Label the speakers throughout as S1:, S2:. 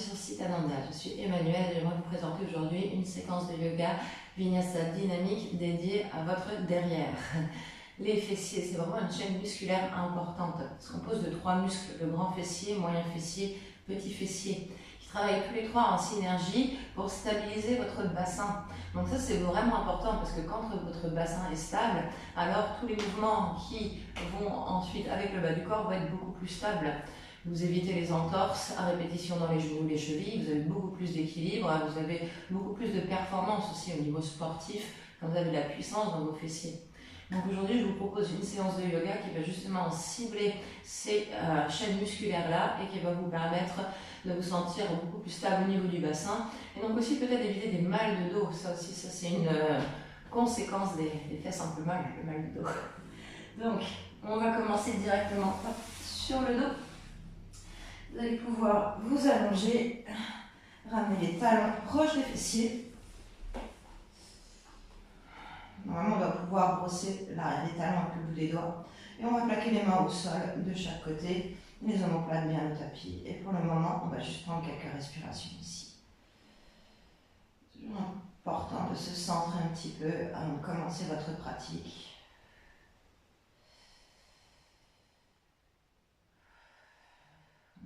S1: sur Citananda, je suis Emmanuelle et j'aimerais vous présenter aujourd'hui une séquence de yoga Vinyasa dynamique dédiée à votre derrière. Les fessiers, c'est vraiment une chaîne musculaire importante. Elle se compose de 3 muscles, le grand fessier, moyen fessier, petit fessier, qui travaillent tous les 3 en synergie pour stabiliser votre bassin. Donc ça c'est vraiment important parce que quand votre bassin est stable, alors tous les mouvements qui vont ensuite avec le bas du corps vont être beaucoup plus stables. Vous évitez les entorses à répétition dans les genoux, les chevilles, vous avez beaucoup plus d'équilibre, vous avez beaucoup plus de performance aussi au niveau sportif, quand vous avez de la puissance dans vos fessiers. Donc aujourd'hui, je vous propose une séance de yoga qui va justement cibler ces chaînes musculaires-là et qui va vous permettre de vous sentir beaucoup plus stable au niveau du bassin. Et donc aussi peut-être éviter des mal de dos, ça aussi, ça c'est une conséquence des fesses un peu mal, le mal de dos. Donc, on va commencer directement sur le dos. Vous allez pouvoir vous allonger, ramener les talons proches des fessiers. Normalement, on va pouvoir brosser l'arrière des talons avec le bout des doigts. Et on va plaquer les mains au sol de chaque côté, les omoplates bien au tapis. Et pour le moment, on va juste prendre quelques respirations ici. C'est toujours important de se centrer un petit peu avant de commencer votre pratique.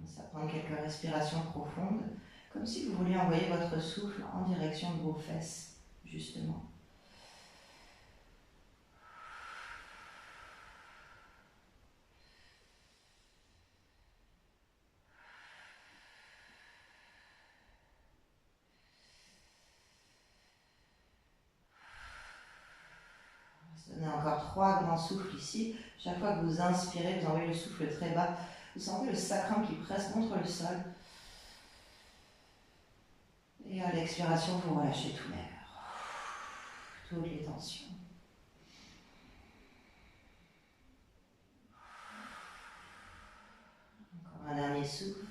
S1: Ça prend quelques respirations profondes, comme si vous vouliez envoyer votre souffle en direction de vos fesses, justement. On va se donner encore 3 grands souffles ici. Chaque fois que vous inspirez, vous envoyez le souffle très bas. Vous sentez le sacrum qui presse contre le sol. Et à l'expiration, vous relâchez tout l'air, toutes les tensions. Encore un dernier souffle.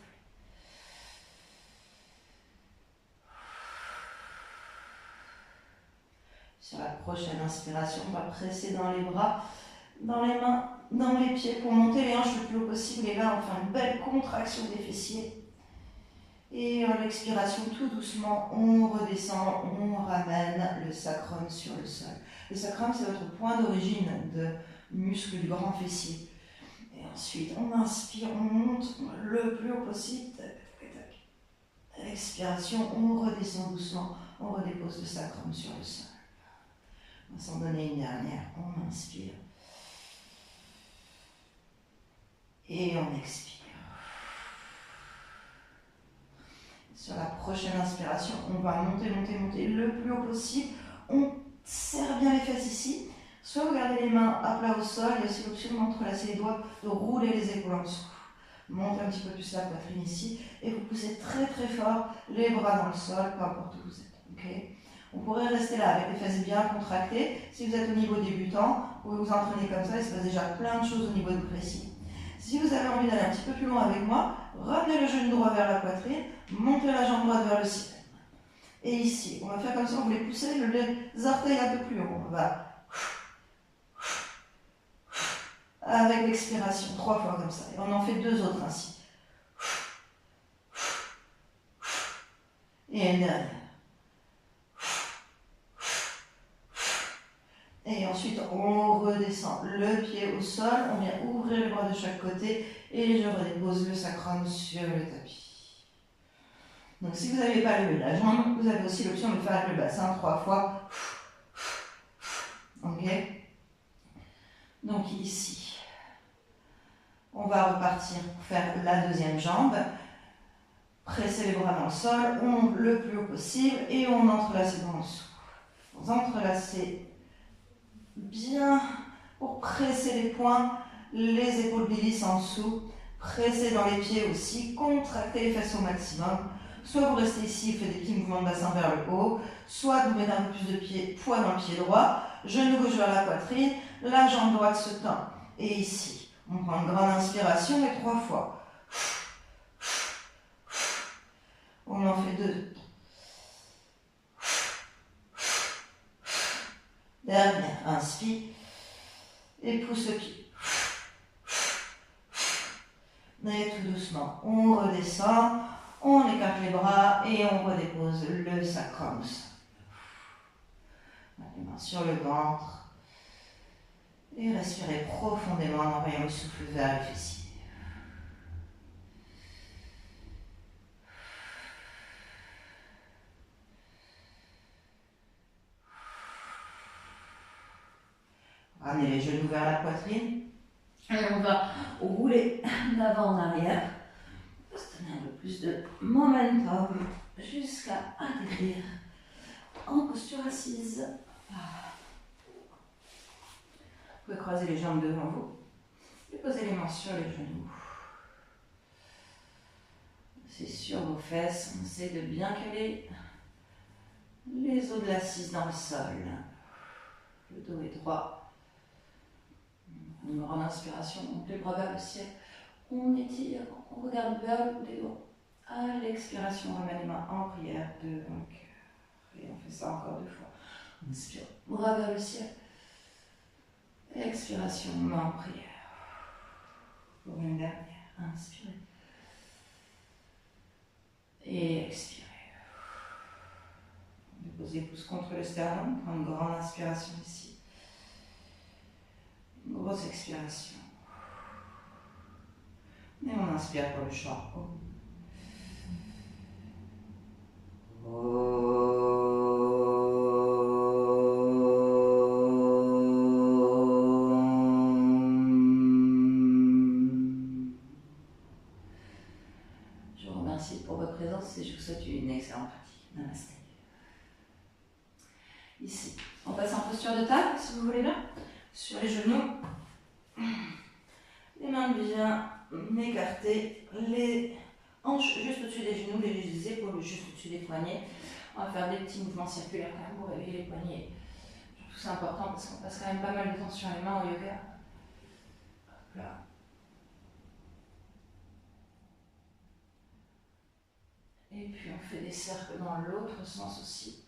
S1: Sur la prochaine inspiration, on va presser dans les bras, dans les mains, dans les pieds pour monter les hanches le plus haut possible. Et là, on fait une belle contraction des fessiers. Et à l'expiration, tout doucement, on redescend, on ramène le sacrum sur le sol. Le sacrum, c'est votre point d'origine de muscle du grand fessier. Et ensuite, on inspire, on monte le plus haut possible. À l'expiration, on redescend doucement, on redépose le sacrum sur le sol. On va s'en donner une dernière. On inspire. Et on expire. Sur la prochaine inspiration, on va monter, monter, monter le plus haut possible. On serre bien les fesses ici. Soit vous gardez les mains à plat au sol, il y a aussi l'option d'entrelacer les doigts, de rouler les épaules en dessous. Montez un petit peu plus la poitrine ici et vous poussez très très fort les bras dans le sol, peu importe où vous êtes. Okay, on pourrait rester là avec les fesses bien contractées. Si vous êtes au niveau débutant, vous pouvez vous entraîner comme ça, il se passe déjà plein de choses au niveau de vos fessiers. Si vous avez envie d'aller un petit peu plus loin avec moi, ramenez le genou droit vers la poitrine, montez la jambe droite vers le ciel. Et ici, on va faire comme ça, on voulait pousser les orteils un peu plus haut. On va avec l'expiration, 3 fois comme ça. Et on en fait 2 autres ainsi. Et une dernière. Et ensuite, on redescend le pied au sol, on vient ouvrir les bras de chaque côté et je redépose le sacrum sur le tapis. Donc si vous n'avez pas levé la jambe, vous avez aussi l'option de le faire avec le bassin 3 fois. Ok? Donc ici, on va repartir pour faire la deuxième jambe. Pressez les bras dans le sol, on monte le plus haut possible et on entrelace les bras en dessous. Vous entrelacez bien pour presser les poings, les épaules glissent en dessous, pressez dans les pieds aussi, contractez les fesses au maximum. Soit vous restez ici, vous faites des petits mouvements de bassin vers le haut, soit vous mettez un peu plus de poids dans le pied droit, genou gauche vers la poitrine, la jambe droite se tend. Et ici, on prend une grande inspiration et 3 fois. On en fait 2. Dernière, inspire et pousse le pied. Et tout doucement, on redescend, On écarte les bras et on redépose le sacrum. Les mains sur le ventre. Et respirez profondément en envoyant le souffle vers les fessiers. Ramenez les genoux vers la poitrine. Et on va rouler d'avant en arrière. Pour se donner un peu plus de momentum jusqu'à atterrir en posture assise. Vous pouvez croiser les jambes devant vous et poser les mains sur les genoux. C'est sur vos fesses, on essaie de bien caler les os de l'assise dans le sol. Le dos est droit. Une grande inspiration, on monte les bras vers le ciel. On étire, on regarde vers le bout des doigts. À l'expiration, on remet les mains en prière devant le cœur. Et on fait ça encore 2 fois. On inspire, bras vers le ciel. Expiration, main en prière. Pour une dernière, inspirez. Et expirez. Déposez les pouces contre le sternum, prendre une grande inspiration ici. Une grosse expiration. Et on inspire pour le chant. Je vous remercie pour votre présence et je vous souhaite une excellente pratique. Namasté. Ici, on passe en posture de table, si vous voulez là, sur les genoux. Les mains bien écartées, les hanches juste au-dessus des genoux, les épaules juste au-dessus des poignets. On va faire des petits mouvements circulaires quand même pour réveiller les poignets. C'est important parce qu'on passe quand même pas mal de temps sur les mains au yoga. Hop là. Et puis on fait des cercles dans l'autre sens aussi.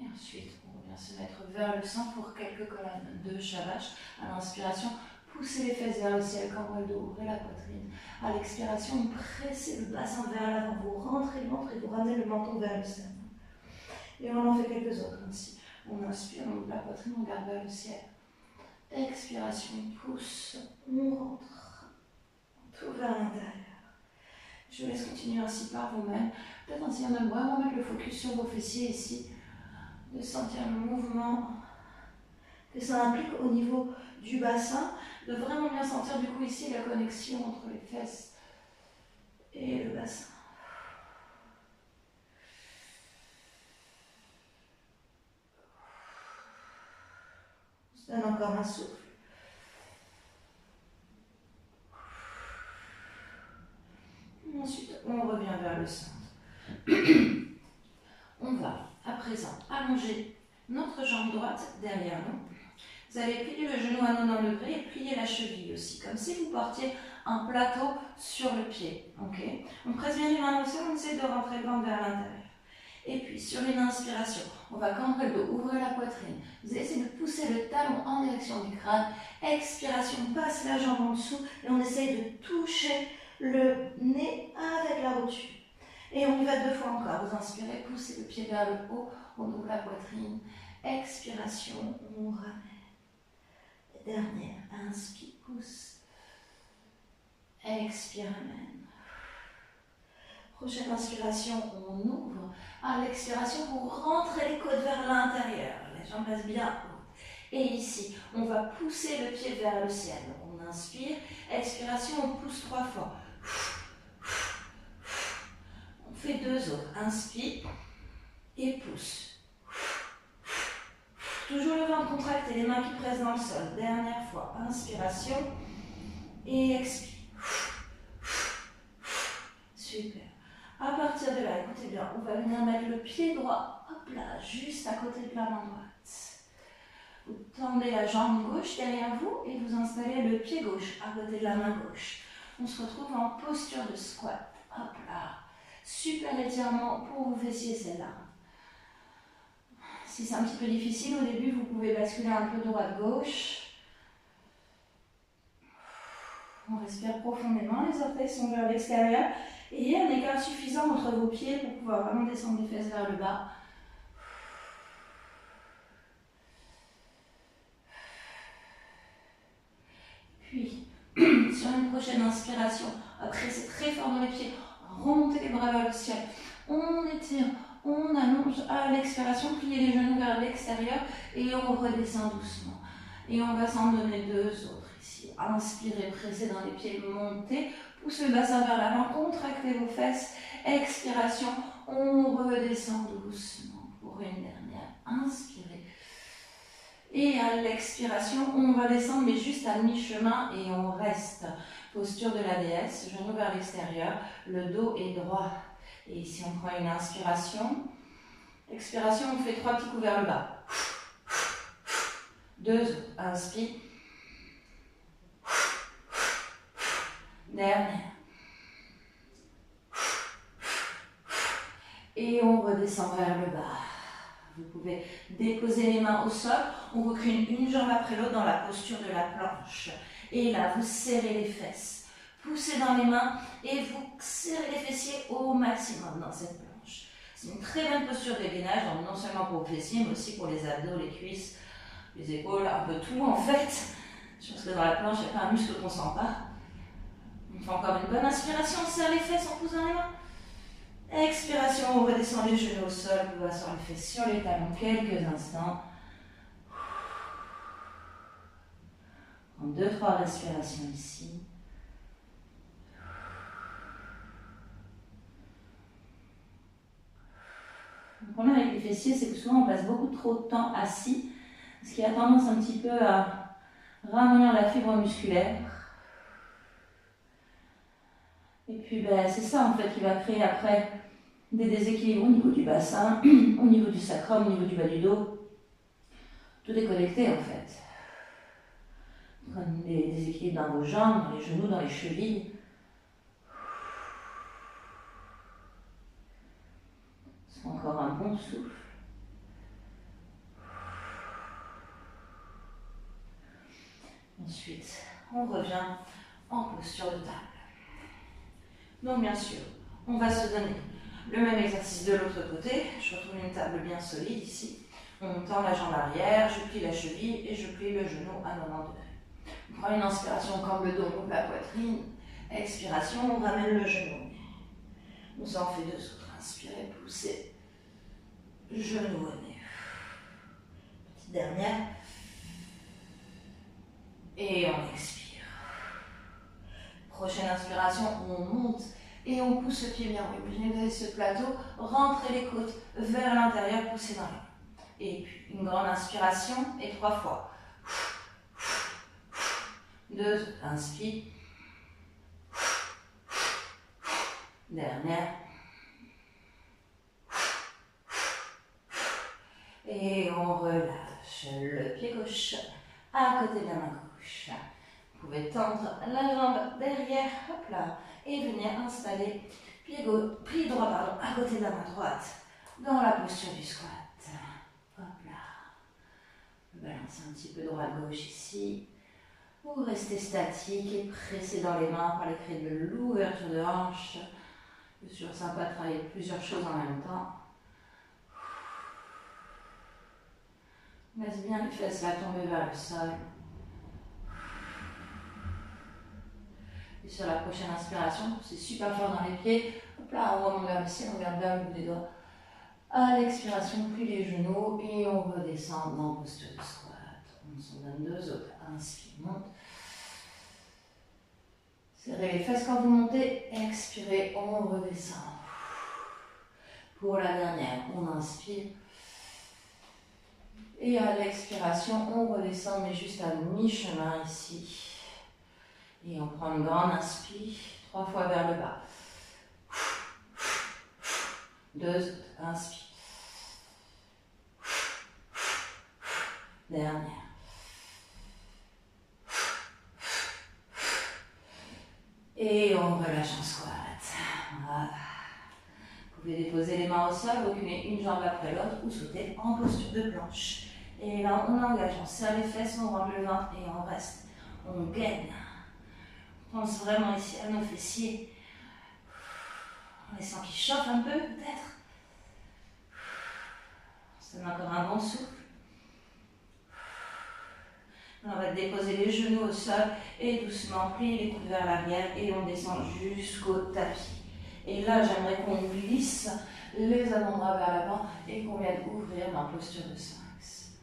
S1: Et ensuite, on revient se mettre vers le centre pour quelques colonnes de Shavash. À l'inspiration, poussez les fesses vers le ciel, cambrez le dos, ouvrez la poitrine. À l'expiration, vous pressez le bassin vers l'avant, vous rentrez le ventre et vous ramenez le menton vers le sternum. Et on en fait quelques autres ainsi. On inspire, on ouvre la poitrine, on garde vers le ciel. Expiration, pousse, on rentre. Tout vers l'intérieur. Je vous laisse continuer ainsi par vous-même. Peut-être en essayant de vraiment mettre le focus sur vos fessiers ici. De sentir le mouvement que ça implique au niveau du bassin. De vraiment bien sentir du coup ici la connexion entre les fesses et le bassin. On se donne encore un souffle. Ensuite, on revient vers le centre. On va à présent allonger notre jambe droite derrière nous. Vous allez plier le genou à 90 degrés et plier la cheville aussi, comme si vous portiez un plateau sur le pied. Okay. On presse bien les mains au sol, on essaie de rentrer le ventre vers l'intérieur. Et puis, sur une inspiration, on va cambrer le dos, ouvrir la poitrine. Vous allez essayer de pousser le talon en direction du crâne. Expiration, on passe la jambe en dessous et on essaye de toucher le nez avec la rotule. Et on y va 2 fois encore. Vous inspirez, poussez le pied vers le haut, on ouvre la poitrine. Expiration, on ramène. Dernière, inspire, pousse. Expire, ramène. Prochaine inspiration, on ouvre. À l'expiration, vous rentrez les côtes vers l'intérieur. Les jambes restent bien hautes. Et ici, on va pousser le pied vers le ciel. On inspire. Expiration, on pousse 3 fois. On fait 2 autres. Inspire et pousse. Toujours le ventre contracté, les mains qui pressent dans le sol. Dernière fois. Inspiration et expire. Super. À partir de là, écoutez bien, on va venir mettre le pied droit, hop là, juste à côté de la main droite. Vous tendez la jambe gauche derrière vous et vous installez le pied gauche à côté de la main gauche. On se retrouve en posture de squat. Hop là. Super étirement pour vos fessiers, celle-là.
S2: Si c'est un petit peu difficile au début, vous pouvez basculer un peu droite-gauche. On respire profondément, les orteils sont vers l'extérieur. Et il y a un écart suffisant entre vos pieds pour pouvoir vraiment descendre les fesses vers le bas. Puis, sur une prochaine inspiration, après c'est très fort dans les pieds, remontez les bras vers le ciel. On étire, on allonge à l'expiration, pliez les genoux vers l'extérieur et on redescend doucement. Et on va s'en donner deux autres ici. Inspirez, pressez dans les pieds, montez, poussez le bassin vers l'avant, contractez vos fesses. Expiration, on redescend doucement pour une dernière. Inspirez. Et à l'expiration, on va descendre mais juste à mi-chemin et on reste. Posture de la déesse, genoux vers l'extérieur, le dos est droit. Et ici on prend une inspiration. Expiration, on fait 3 petits coups vers le bas. 2, inspire. Dernière. Et on redescend vers le bas. Vous pouvez déposer les mains au sol. On recule une jambe après l'autre dans la posture de la planche. Et là, vous serrez les fesses. Poussez dans les mains et vous serrez les fessiers au maximum dans cette planche. C'est une très bonne posture de gainage, donc non seulement pour vos fessiers, mais aussi pour les abdos, les cuisses, les épaules, un peu tout en fait. Je pense que dans la planche, il n'y a pas un muscle qu'on ne sent pas. On fait encore une bonne inspiration, on serre les fesses en poussant les mains. Expiration, on redescend les genoux au sol, vous asseoir les fesses sur les talons quelques instants. En 2-3 respirations ici. Le problème avec les fessiers, c'est que souvent on passe beaucoup trop de temps assis, ce qui a tendance un petit peu à ramollir la fibre musculaire. Et puis c'est ça en fait qui va créer après des déséquilibres au niveau du bassin, au niveau du sacrum, au niveau du bas du dos. Tout est connecté en fait. Des déséquilibres dans vos jambes, dans les genoux, dans les chevilles. Encore un bon souffle. Ensuite, on revient en posture de table. Donc bien sûr, on va se donner le même exercice de l'autre côté. Je retrouve une table bien solide ici. On tend la jambe arrière, je plie la cheville et je plie le genou à 90 degrés. On prend une inspiration, on cambre le dos, on ouvre la poitrine. Expiration, on ramène le genou. On s'en fait deux autres. Inspirez, poussez. Genou au nez. Petite dernière. Et on expire. Prochaine inspiration, on monte et on pousse le pied bien haut. Imaginez que vous avez ce plateau, rentrez les côtes vers l'intérieur, poussez dans les mains. Et puis une grande inspiration et 3 fois. 2, inspire. Dernière. Et on relâche le pied gauche à côté de la main gauche. Vous pouvez tendre la jambe derrière, hop là, et venir installer pied droit à côté de la main droite dans la posture du squat. Hop là. Balancez un petit peu droite-gauche ici. Vous restez statique et pressez dans les mains pour aller créer de l'ouverture de hanche. C'est toujours sympa de travailler plusieurs choses en même temps. Laisse bien les fesses là tomber vers le sol. Et sur la prochaine inspiration, c'est super fort dans les pieds. Hop là, on remonte vers le ciel, on regarde vers le bout des doigts. À l'expiration, on plie les genoux et on redescend dans posture de squat. On s'en donne deux autres. Inspire, monte. Serrez les fesses quand vous montez. Expirez, on redescend. Pour la dernière, on inspire. Et à l'expiration, on redescend, mais juste à mi-chemin ici. Et on prend une grande inspire, 3 fois vers le bas. 2, inspire. Dernière. Et on relâche en squat. Voilà. Vous pouvez déposer les mains au sol, reculer une jambe après l'autre ou sauter en posture de planche. Et là, on engage, on serre les fesses, on rentre le ventre et on reste. On gaine. On pense vraiment ici à nos fessiers. On les sent qui chauffent un peu, peut-être. On se donne encore un bon souffle. On va déposer les genoux au sol et doucement plier les coudes vers l'arrière et on descend jusqu'au tapis. Et là, j'aimerais qu'on glisse les avant-bras vers l'avant et qu'on vienne ouvrir en posture de sphinx.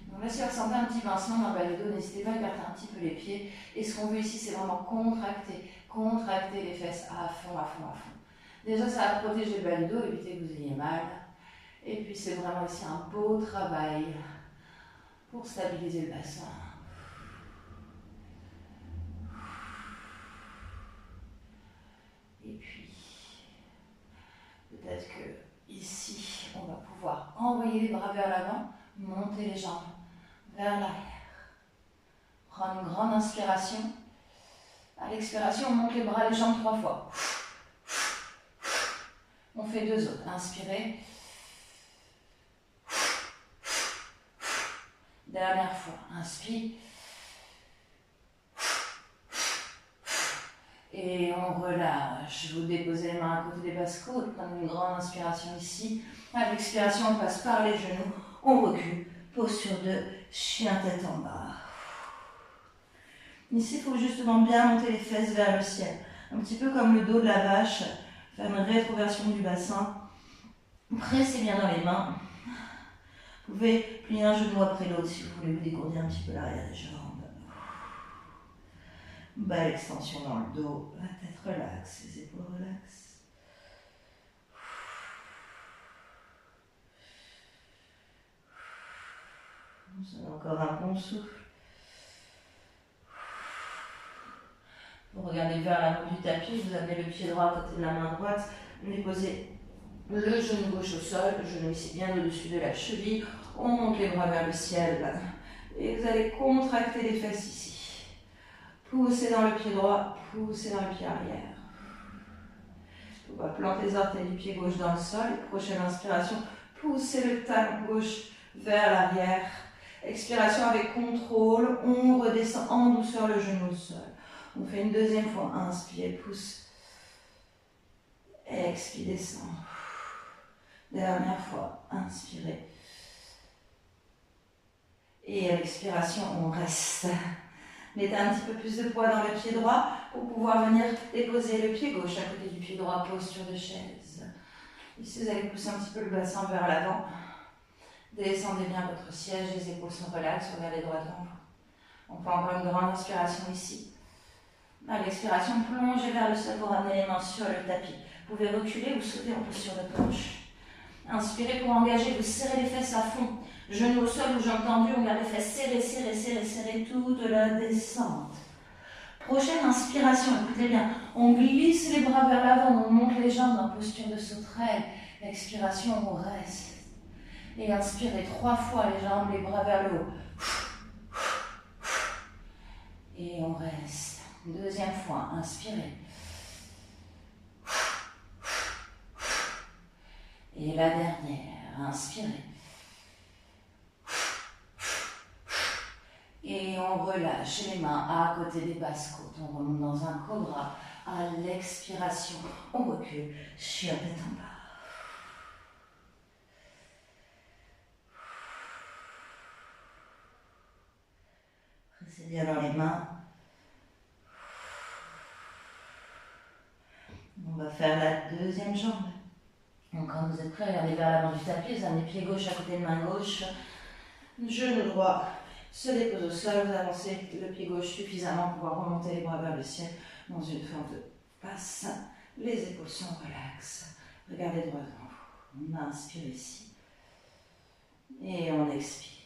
S2: Donc là, si vous ressentez un petit pincement dans le bas du dos, n'hésitez pas à écarter un petit peu les pieds. Et ce qu'on veut ici, c'est vraiment contracter les fesses à fond, à fond, à fond. Déjà, ça va protéger le bas du dos, éviter que vous ayez mal. Et puis, c'est vraiment ici un beau travail pour stabiliser le bassin. Et puis, peut-être que ici, on va pouvoir envoyer les bras vers l'avant, monter les jambes vers l'arrière. Prendre une grande inspiration. À l'expiration, on monte les bras, les jambes 3 fois. On fait 2 autres. Inspirez. Dernière fois. Inspire. Et on relâche. Vous déposez les mains à côté des basses-côtes. Prenez une grande inspiration ici. À l'expiration, on passe par les genoux. On recule. Posture de chien tête en bas. Ici, il faut justement bien monter les fesses vers le ciel. Un petit peu comme le dos de la vache. Faire une rétroversion du bassin. Pressez bien dans les mains. Vous pouvez plier un genou après l'autre si vous voulez vous dégourdir un petit peu l'arrière des jambes. Belle extension dans le dos. La tête relaxe, les épaules relaxent. Vous avez encore un bon souffle. Vous regardez vers l'avant du tapis, vous avez le pied droit à côté de la main droite, vous déposez le genou gauche au sol, le genou ici bien au-dessus de la cheville, on monte les bras vers le ciel et vous allez contracter les fesses ici. Poussez dans le pied droit, poussez dans le pied arrière. On va planter les orteils du pied gauche dans le sol, prochaine inspiration, poussez le talon gauche vers l'arrière. Expiration avec contrôle, on redescend en douceur le genou au sol. On fait une deuxième fois. Inspire, pousse. Expire, descend. Dernière fois. Inspirez. Et à l'expiration, on reste. Mettez un petit peu plus de poids dans le pied droit pour pouvoir venir déposer le pied gauche à côté du pied droit, posture de chaise. Ici, vous allez pousser un petit peu le bassin vers l'avant. Descendez bien votre siège, les épaules sont relaxes, regardez droit devant vous. On fait encore une grande inspiration ici. À l'expiration, plongez vers le sol pour ramener les mains sur le tapis. Vous pouvez reculer ou sauter en posture de planche. Inspirez pour engager, vous serrez les fesses à fond. Genoux au sol ou jambes tendues, on garde les fesses serrées, serrées, serrées, serrées toute la descente. Prochaine inspiration, écoutez bien. On glisse les bras vers l'avant, on monte les jambes en posture de sauterelle. Expiration, on reste. Et inspirez 3 fois les jambes, les bras vers le haut. Et on reste. Deuxième fois, inspirez. Et la dernière, inspirez. Et on relâche les mains à côté des basses côtes. On remonte dans un cobra. À l'expiration, on recule. Chien tête en bas. Pressez bien dans les mains. On va faire la deuxième jambe. Donc quand vous êtes prêts, regardez vers l'avant du tapis, vous amenez pied gauche à côté de main gauche. Genou droit se dépose au sol, vous avancez le pied gauche suffisamment pour pouvoir remonter les bras vers le ciel dans une forme de passe. Les épaules sont relaxes. Regardez droit devant vous. On inspire ici. Et on expire.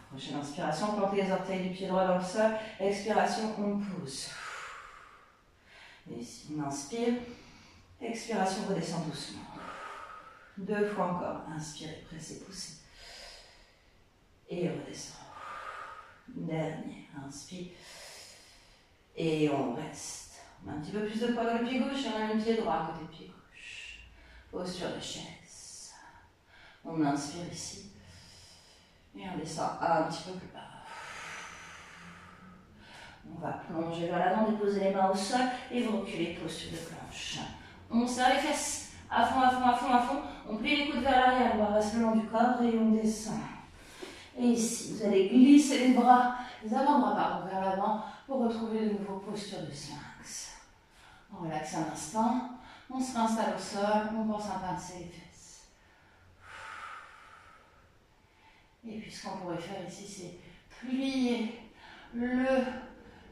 S2: Prochaine inspiration, plantez les orteils du pied droit dans le sol. Expiration, on pousse. Et ici, on inspire. Expiration, redescend doucement. 2 fois encore. Inspirez, pressez, poussez. Et redescend. Dernier. Inspire. Et on reste. On met un petit peu plus de poids dans le pied gauche et on a le pied droit à côté du pied gauche. Posture de chaise. On inspire ici. Et on descend un petit peu plus bas. On va plonger vers l'avant, déposer les mains au sol et vous reculez, posture de planche. On serre les fesses à fond, à fond, à fond, à fond. On plie les coudes vers l'arrière, on reste le long du corps et on descend. Et ici, vous allez glisser les bras, les avant-bras pardon, vers l'avant pour retrouver de nouveau posture de sphinx. On relaxe un instant, on se réinstalle au sol, on pense à pincer les fesses. Et puis ce qu'on pourrait faire ici, c'est plier le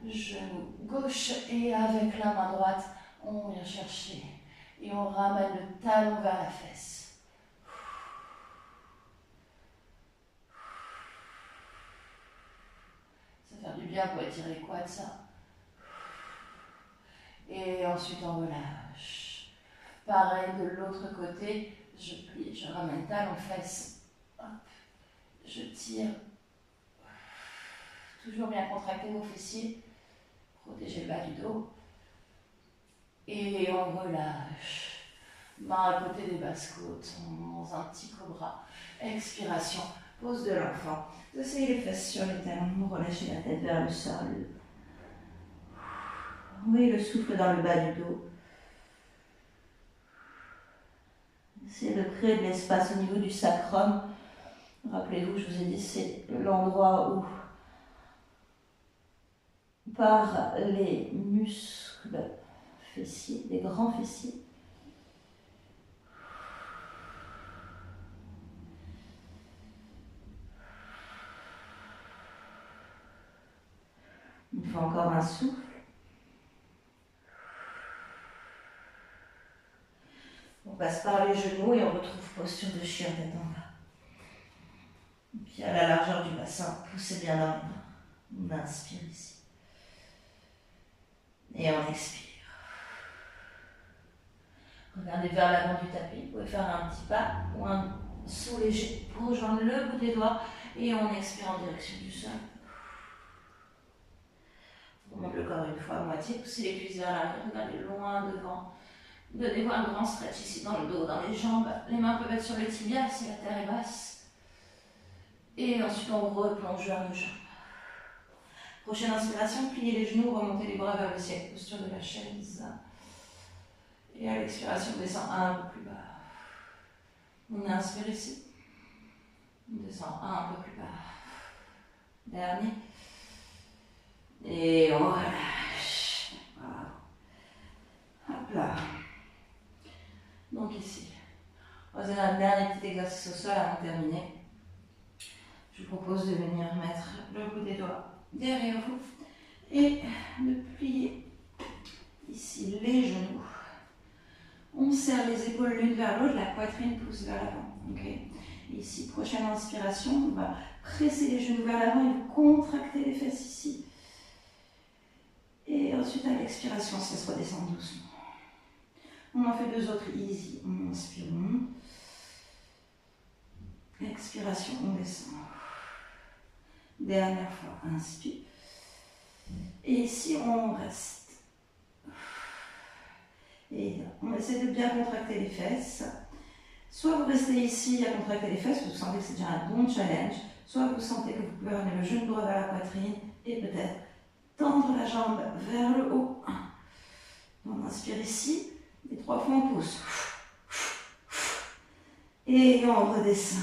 S2: genou gauche et avec la main droite, on vient chercher et on ramène le talon vers la fesse. Ça fait du bien pour étirer les quads, ça. Et ensuite on relâche. Pareil de l'autre côté, je plie, je ramène talon fesse. Hop. Je tire. Toujours bien contracter vos fessiers. Protéger le bas du dos. Et on relâche. Main à côté des basses-côtes. On dans un petit cobra. Expiration. Pose de l'enfant. Vous asseyez les fesses sur les talons. Vous relâchez la tête vers le sol. Oui, le souffle dans le bas du dos. Essayez de créer de l'espace au niveau du sacrum. Rappelez-vous, je vous ai dit, c'est l'endroit où, par les muscles fessiers, les grands fessiers, il faut encore un souffle. On passe par les genoux et on retrouve posture de chien tête en bas. Puis à la largeur du bassin, poussez bien dans les mains. On inspire ici. Et on expire. Regardez vers l'avant du tapis. Vous pouvez faire un petit pas ou un saut léger pour rejoindre le bout des doigts. Et on expire en direction du sol. On monte le corps une fois à moitié. Poussez les cuisses vers l'arrière. Regardez loin devant. Donnez-vous un grand stretch ici dans le dos, dans les jambes. Les mains peuvent être sur le tibia si la terre est basse. Et ensuite, on replonge vers nos jambes. Prochaine inspiration, pliez les genoux, remontez les bras vers le ciel. Posture de la chaise. Et à l'expiration, on descend un peu plus bas. On inspire ici. On descend un peu plus bas. Dernier. Et on relâche. Voilà. Hop là. Donc ici, on va faire un dernier petit exercice au sol avant de terminer. Je vous propose de venir mettre le bout des doigts derrière vous et de plier ici les genoux. On serre les épaules l'une vers l'autre, la poitrine pousse vers l'avant. Okay. Ici, prochaine inspiration, on va presser les genoux vers l'avant et vous contractez les fesses ici. Et ensuite, à l'expiration, on se laisse redescendre doucement. On en fait deux autres easy. On inspire, on monte. Expiration, on descend. Dernière fois, inspire. Et ici, on reste. Et on essaie de bien contracter les fesses. Soit vous restez ici à contracter les fesses, vous sentez que c'est déjà un bon challenge. Soit vous sentez que vous pouvez ramener le genou droit vers la poitrine et peut-être tendre la jambe vers le haut. On inspire ici. Et 3 fois on pousse. Et on redescend.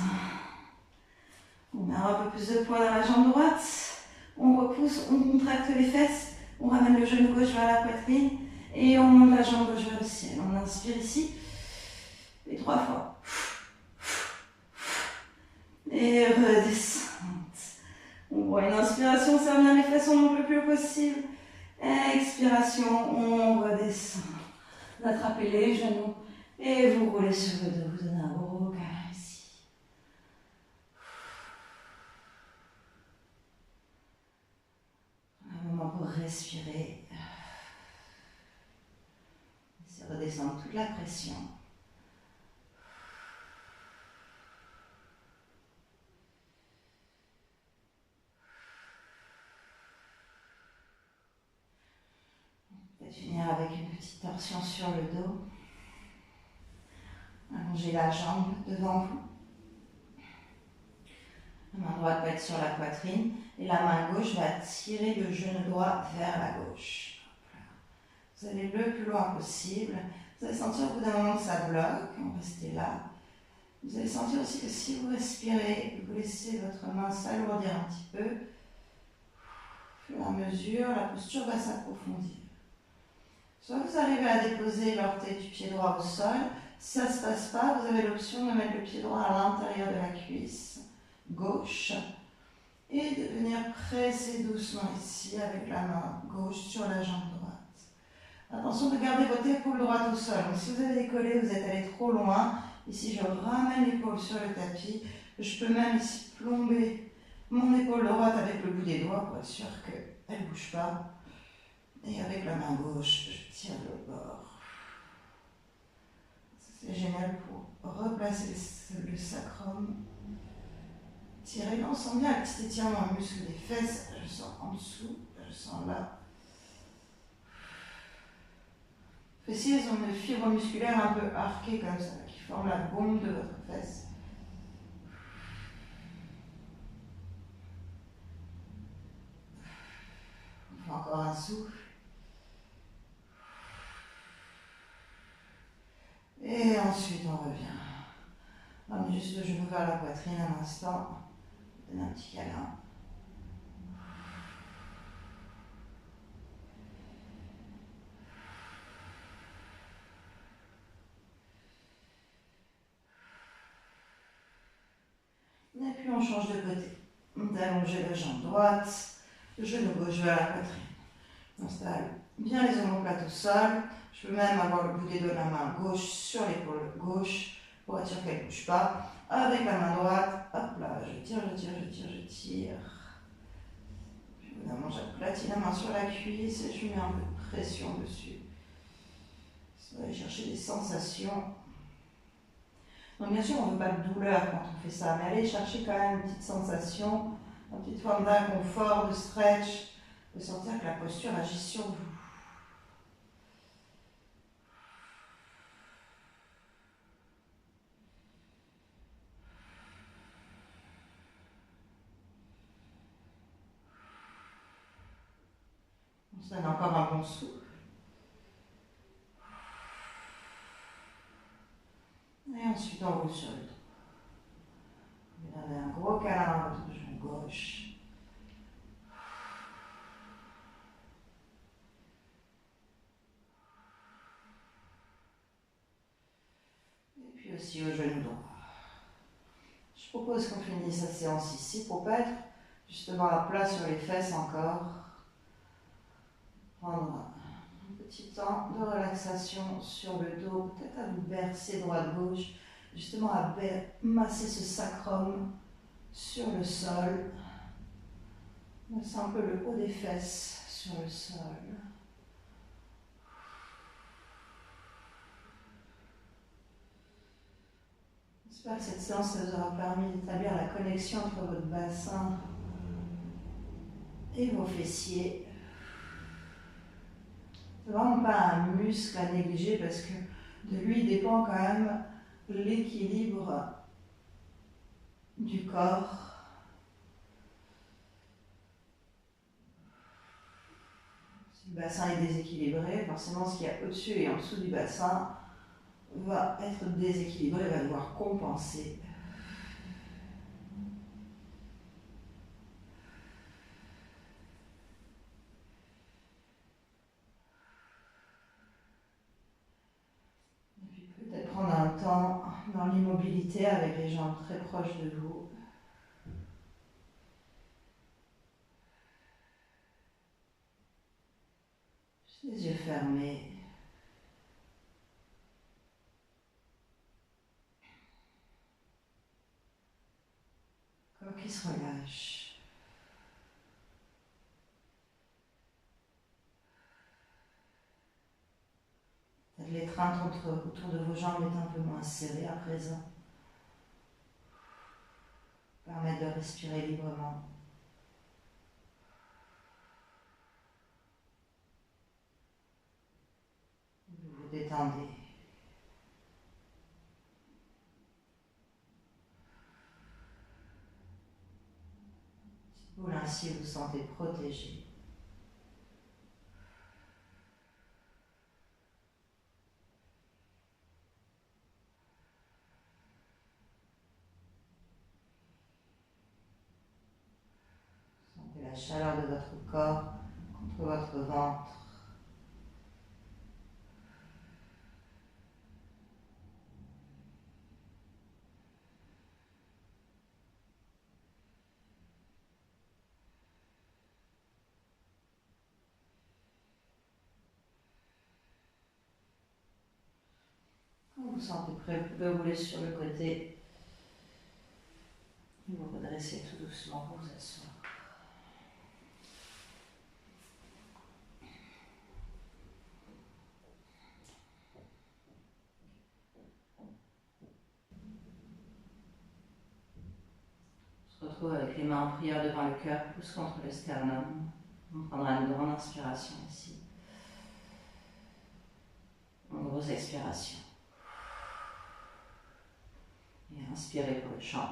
S2: On met un peu plus de poids dans la jambe droite. On repousse, on contracte les fesses. On ramène le genou gauche vers la poitrine. Et on monte la jambe gauche vers le ciel. On inspire ici. Et 3 fois. Et redescente. On voit une inspiration, serre bien les fesses, on monte le plus haut possible. Expiration, on redescend. Vous attrapez les genoux et vous roulez sur le dos. Vous donnez un gros câlin ici. Un moment pour respirer. C'est redescendre toute la pression. Finir avec une petite torsion sur le dos.
S1: Allongez la jambe devant vous. La main droite va être sur la poitrine et la main gauche va tirer le genou droit vers la gauche. Vous allez le plus loin possible. Vous allez sentir au bout d'un moment que ça bloque, on va rester là. Vous allez sentir aussi que si vous respirez, vous laissez votre main s'alourdir un petit peu. Au fur et à mesure, la posture va s'approfondir. Soit vous arrivez à déposer l'orteil du pied droit au sol. Si ça ne se passe pas, vous avez l'option de mettre le pied droit à l'intérieur de la cuisse gauche et de venir presser doucement ici avec la main gauche sur la jambe droite. Attention de garder votre épaule droite au sol. Donc, si vous avez décollé, vous êtes allé trop loin. Ici, je ramène l'épaule sur le tapis. Je peux même ici plomber mon épaule droite avec le bout des doigts pour être sûr qu'elle ne bouge pas. Et avec la main gauche, je tire le bord. C'est génial pour replacer le sacrum. Tirez, là, on sent bien le petit étirement au muscle des fesses. Je sens en dessous, je sens là. Fessiers, ils ont une fibre musculaire un peu arquée comme ça, qui forme la bombe de votre fesse. On fait encore un souffle. Et ensuite, on revient. On met juste le genou vers la poitrine un instant. Donne un petit câlin. Et puis on change de côté. On allonge la jambe droite, le genou gauche vers la poitrine. On installe bien les omoplates au sol. Je peux même avoir le bout des doigts de la main gauche sur l'épaule gauche pour être sûr qu'elle ne bouge pas. Avec la main droite, hop là, je tire. Puis évidemment, j'aplatis la main sur la cuisse et je mets un peu de pression dessus. On va aller chercher des sensations. Donc bien sûr, on ne veut pas de douleur quand on fait ça, mais allez chercher quand même une petite sensation, une petite forme d'inconfort, de stretch, de sentir que la posture agit sur vous. On se donne encore un bon souffle. Et ensuite, on roule sur le dos. Vous avez un gros câlin dans votre genou gauche. Et puis aussi au genou droit. Je propose qu'on finisse la séance ici pour ne pas être justement à plat sur les fesses encore. Prendre un petit temps de relaxation sur le dos, peut-être à vous bercer droite-gauche, justement à masser ce sacrum sur le sol. Masser un peu le haut des fesses sur le sol. J'espère que cette séance vous aura permis d'établir la connexion entre votre bassin et vos fessiers. C'est vraiment pas un muscle à négliger parce que de lui dépend quand même l'équilibre du corps. Si le bassin est déséquilibré, forcément ce qu'il y a au-dessus et en dessous du bassin va être déséquilibré, va devoir compenser. Et puis peut-être prendre un temps dans l'immobilité avec les jambes très proches de vous. Juste les yeux fermés. Corps qui se relâche. L'étreinte autour de vos jambes est un peu moins serrée à présent. Permettre de respirer librement. Vous vous détendez. Vous ainsi vous sentez protégé. Sentez la chaleur de votre corps contre votre ventre. Vous vous sentez prêt, vous pouvez rouler sur le côté. Et vous redressez tout doucement pour vous asseoir. On se retrouve avec les mains en prière devant le cœur, pouce contre le sternum. On prendra une grande inspiration ici. Une grosse expiration. Et inspirez pour le chant.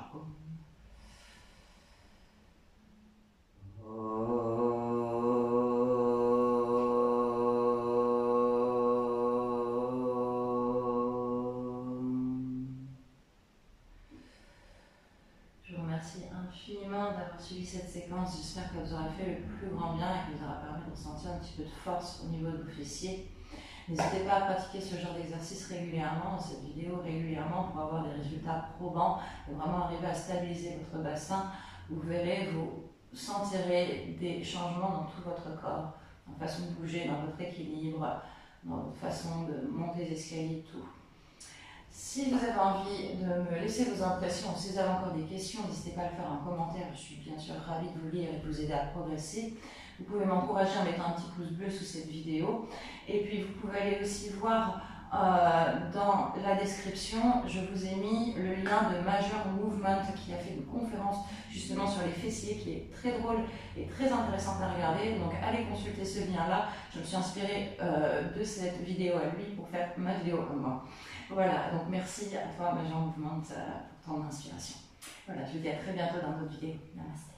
S1: Je vous remercie infiniment d'avoir suivi cette séquence. J'espère qu'elle vous aura fait le plus grand bien et qu'elle vous aura permis de ressentir un petit peu de force au niveau de vos fessiers. N'hésitez pas à pratiquer ce genre d'exercice régulièrement, dans cette vidéo régulièrement, pour avoir des résultats probants et vraiment arriver à stabiliser votre bassin. Vous verrez, vous sentirez des changements dans tout votre corps, dans la façon de bouger, dans votre équilibre, dans votre façon de monter les escaliers, tout. Si vous avez envie de me laisser vos impressions, si vous avez encore des questions, n'hésitez pas à le faire en commentaire. Je suis bien sûr ravie de vous lire et de vous aider à progresser. Vous pouvez m'encourager en mettant un petit pouce bleu sous cette vidéo. Et puis vous pouvez aller aussi voir dans la description, je vous ai mis le lien de Major Movement qui a fait une conférence justement sur les fessiers qui est très drôle et très intéressante à regarder. Donc allez consulter ce lien-là. Je me suis inspirée de cette vidéo à lui pour faire ma vidéo à moi. Voilà, donc merci à toi Major Movement pour ton inspiration. Voilà, je vous dis à très bientôt dans d'autres vidéos. Namaste.